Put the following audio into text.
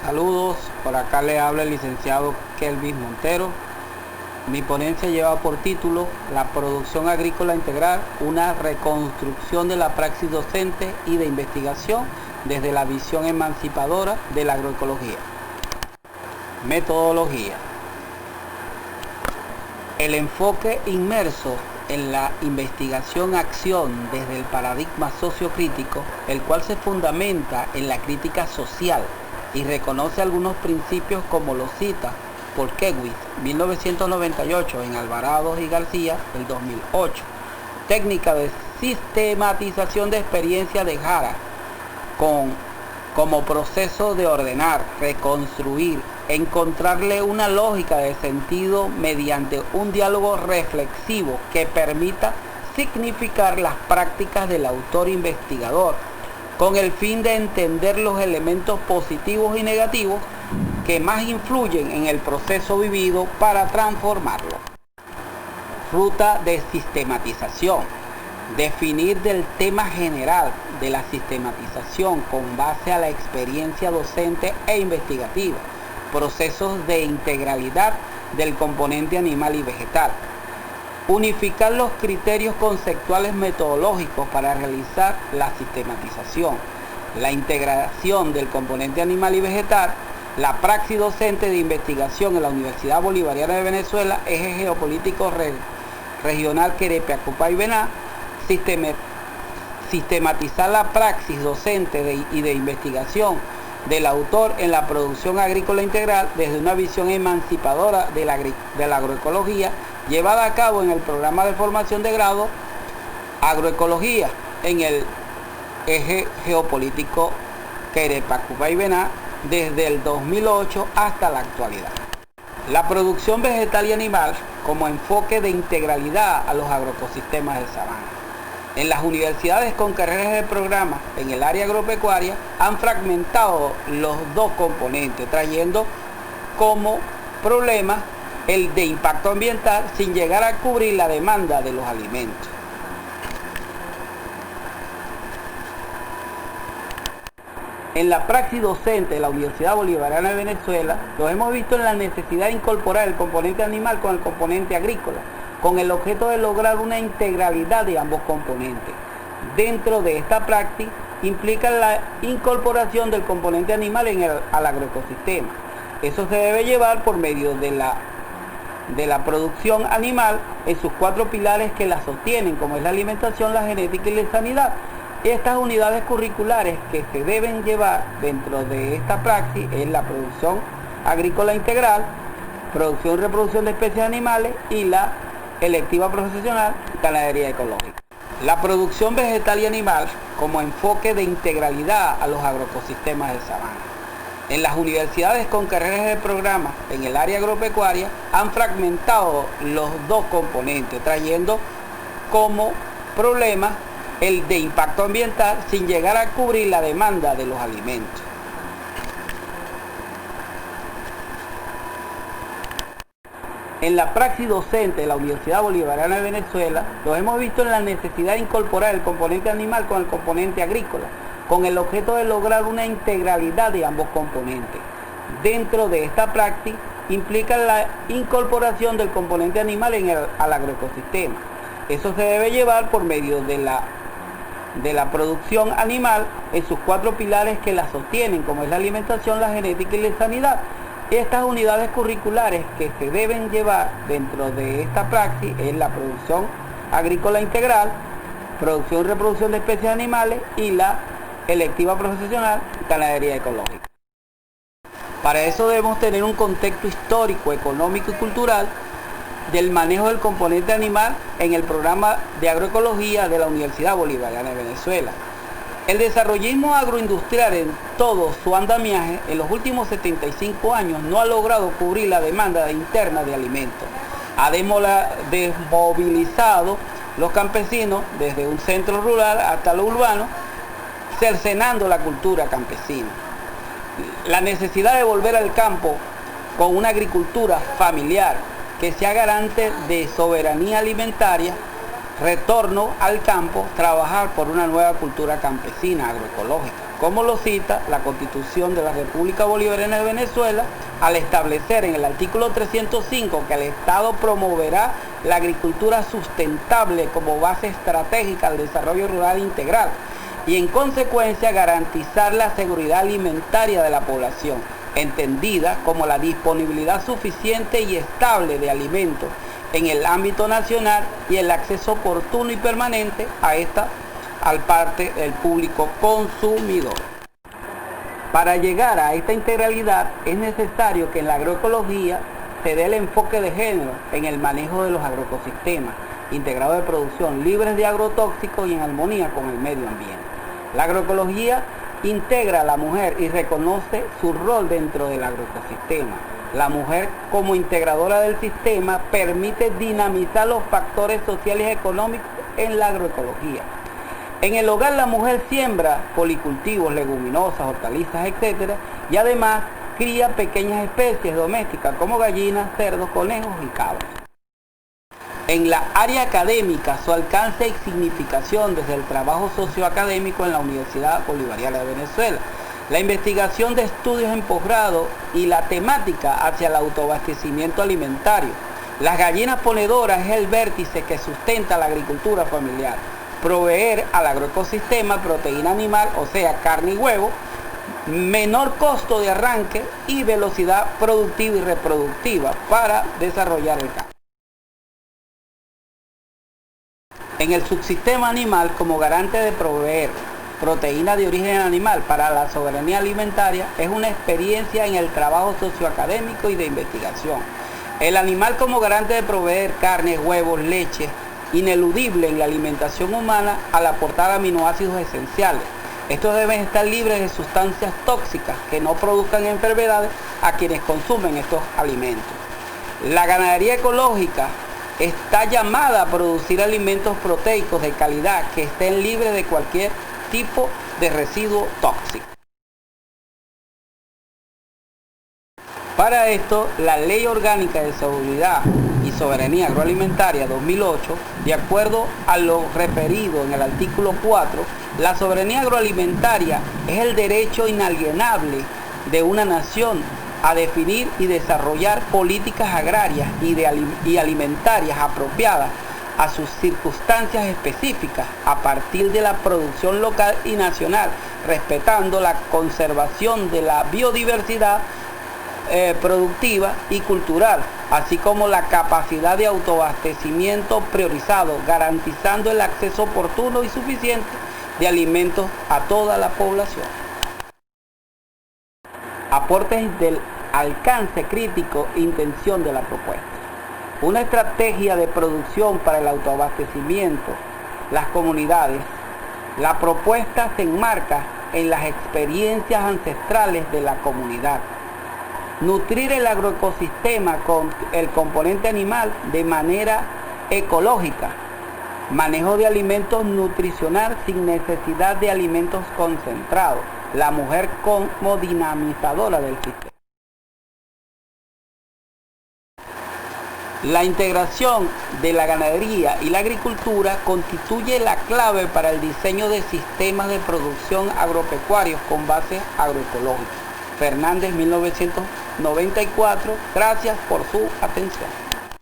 Saludos, por acá le habla el licenciado Kelvis Montero. Mi ponencia lleva por título La producción agrícola integral, una reconstrucción de la praxis docente y de investigación desde la visión emancipadora de la agroecología. Metodología. El enfoque inmerso en la investigación-acción desde el paradigma sociocrítico, el cual se fundamenta en la crítica social y reconoce algunos principios como lo cita Polkewicz, 1998, en Alvarado y García, el 2008. Técnica de sistematización de experiencia de Jara, como proceso de ordenar, reconstruir, encontrarle una lógica de sentido mediante un diálogo reflexivo que permita significar las prácticas del autor investigador, con el fin de entender los elementos positivos y negativos que más influyen en el proceso vivido para transformarlo. Ruta de sistematización. Definir del tema general de la sistematización con base a la experiencia docente e investigativa, procesos de integralidad del componente animal y vegetal. Unificar los criterios conceptuales metodológicos para realizar la sistematización, la integración del componente animal y vegetal, la praxis docente de investigación en la Universidad Bolivariana de Venezuela, eje geopolítico regional Querepe-Acupay-Vená, sistematizar la praxis docente y de investigación del autor en la producción agrícola integral desde una visión emancipadora de la agroecología, llevada a cabo en el programa de formación de grado Agroecología en el eje geopolítico Querepe-Acupay-Vená desde el 2008 hasta la actualidad. La producción vegetal y animal como enfoque de integralidad a los agroecosistemas de sabana. En las universidades con carreras de programa en el área agropecuaria han fragmentado los dos componentes, trayendo como problema el de impacto ambiental sin llegar a cubrir la demanda de los alimentos. En la praxis docente de la Universidad Bolivariana de Venezuela, lo hemos visto en la necesidad de incorporar el componente animal con el componente agrícola, con el objeto de lograr una integralidad de ambos componentes. Dentro de esta praxis implica la incorporación del componente animal al agroecosistema. Eso se debe llevar por medio de la producción animal en sus cuatro pilares que la sostienen, como es la alimentación, la genética y la sanidad. Estas unidades curriculares que se deben llevar dentro de esta praxis es la producción agrícola integral, producción y reproducción de especies animales y la electiva profesional, ganadería ecológica. La producción vegetal y animal como enfoque de integralidad a los agroecosistemas de sabana. En las universidades con carreras de programa en el área agropecuaria han fragmentado los dos componentes, trayendo como problema el de impacto ambiental sin llegar a cubrir la demanda de los alimentos. En la praxis docente de la Universidad Bolivariana de Venezuela, lo hemos visto en la necesidad de incorporar el componente animal con el componente agrícola, con el objeto de lograr una integralidad de ambos componentes. Dentro de esta praxis implica la incorporación del componente animal al agroecosistema. Eso se debe llevar por medio de la producción animal en sus cuatro pilares que la sostienen, como es la alimentación, la genética y la sanidad. Estas unidades curriculares que se deben llevar dentro de esta praxis es la producción agrícola integral, producción y reproducción de especies animales y la electiva profesional, ganadería ecológica. Para eso debemos tener un contexto histórico, económico y cultural del manejo del componente animal en el programa de agroecología de la Universidad Bolivariana de Venezuela. El desarrollismo agroindustrial en todo su andamiaje en los últimos 75 años no ha logrado cubrir la demanda interna de alimentos. Ha desmovilizado los campesinos desde un centro rural hasta lo urbano, cercenando la cultura campesina. La necesidad de volver al campo con una agricultura familiar que sea garante de soberanía alimentaria, retorno al campo, trabajar por una nueva cultura campesina agroecológica, como lo cita la Constitución de la República Bolivariana de Venezuela, al establecer en el artículo 305 que el Estado promoverá la agricultura sustentable como base estratégica al desarrollo rural integral y en consecuencia garantizar la seguridad alimentaria de la población, entendida como la disponibilidad suficiente y estable de alimentos en el ámbito nacional y el acceso oportuno y permanente a esta al parte del público consumidor. Para llegar a esta integralidad es necesario que en la agroecología se dé el enfoque de género en el manejo de los agroecosistemas integrados de producción libres de agrotóxicos y en armonía con el medio ambiente. La agroecología integra a la mujer y reconoce su rol dentro del agroecosistema. La mujer como integradora del sistema permite dinamizar los factores sociales y económicos en la agroecología. En el hogar la mujer siembra policultivos, leguminosas, hortalizas, etc. y además cría pequeñas especies domésticas como gallinas, cerdos, conejos y cabras. En la área académica, su alcance y significación desde el trabajo socioacadémico en la Universidad Bolivariana de Venezuela, la investigación de estudios en posgrado y la temática hacia el autoabastecimiento alimentario. Las gallinas ponedoras es el vértice que sustenta la agricultura familiar. Proveer al agroecosistema proteína animal, o sea, carne y huevo, menor costo de arranque y velocidad productiva y reproductiva para desarrollar el campo. En el subsistema animal, como garante de proveer proteína de origen animal para la soberanía alimentaria, es una experiencia en el trabajo socioacadémico y de investigación. El animal como garante de proveer carne, huevos, leche, ineludible en la alimentación humana al aportar aminoácidos esenciales. Estos deben estar libres de sustancias tóxicas que no produzcan enfermedades a quienes consumen estos alimentos. La ganadería ecológica está llamada a producir alimentos proteicos de calidad que estén libres de cualquier tipo de residuo tóxico. Para esto, la Ley Orgánica de Seguridad y Soberanía Agroalimentaria 2008, de acuerdo a lo referido en el artículo 4, la soberanía agroalimentaria es el derecho inalienable de una nación a definir y desarrollar políticas agrarias y alimentarias apropiadas a sus circunstancias específicas a partir de la producción local y nacional, respetando la conservación de la biodiversidad productiva y cultural, así como la capacidad de autoabastecimiento priorizado, garantizando el acceso oportuno y suficiente de alimentos a toda la población. Aportes del alcance crítico e intención de la propuesta. Una estrategia de producción para el autoabastecimiento, las comunidades. La propuesta se enmarca en las experiencias ancestrales de la comunidad. Nutrir el agroecosistema con el componente animal de manera ecológica. Manejo de alimentos nutricional sin necesidad de alimentos concentrados. La mujer como dinamizadora del sistema. La integración de la ganadería y la agricultura constituye la clave para el diseño de sistemas de producción agropecuarios con base agroecológica. Fernández, 1994. Gracias por su atención.